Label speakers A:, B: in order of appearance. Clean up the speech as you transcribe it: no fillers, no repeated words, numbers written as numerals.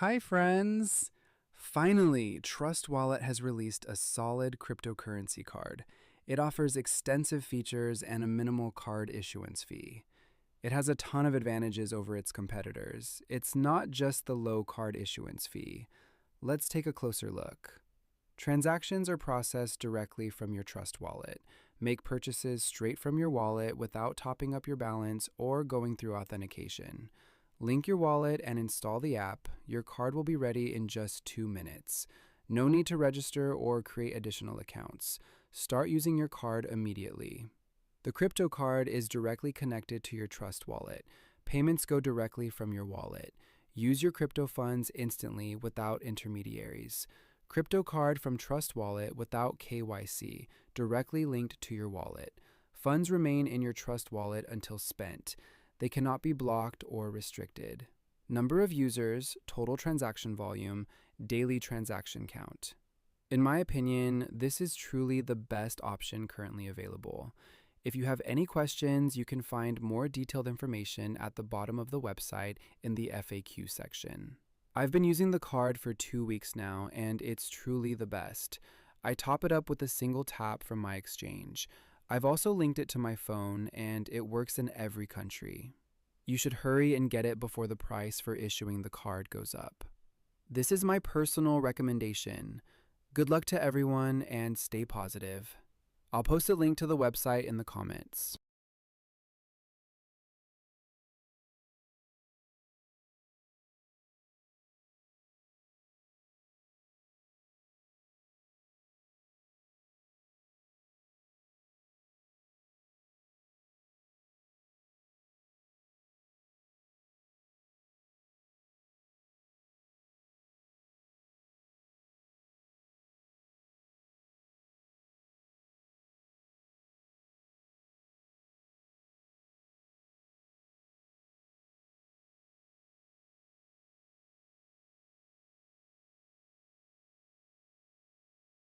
A: Hi, friends! Finally, Trust Wallet has released a solid cryptocurrency card. It offers extensive features and a minimal card issuance fee. It has a ton of advantages over its competitors. It's not just the low card issuance fee. Let's take a closer look. Transactions are processed directly from your Trust Wallet. Make purchases straight from your wallet without topping up your balance or going through authentication. Link your wallet and install the app. Your card will be ready in just 2 minutes. No need to register or create additional accounts. Start using your card immediately. The crypto card is directly connected to your Trust Wallet. Payments go directly from your wallet. Use your crypto funds instantly without intermediaries. Crypto card from Trust Wallet without KYC, directly linked to your wallet. Funds remain in your Trust Wallet until spent. They cannot be blocked or restricted. Number of users, total transaction volume, daily transaction count. In my opinion, this is truly the best option currently available. If you have any questions, you can find more detailed information at the bottom of the website in the FAQ section. I've been using the card for 2 weeks now, and it's truly the best. I top it up with a single tap from my exchange. I've also linked it to my phone, and it works in every country. You should hurry and get it before the price for issuing the card goes up. This is my personal recommendation. Good luck to everyone, and stay positive. I'll post a link to the website in the comments.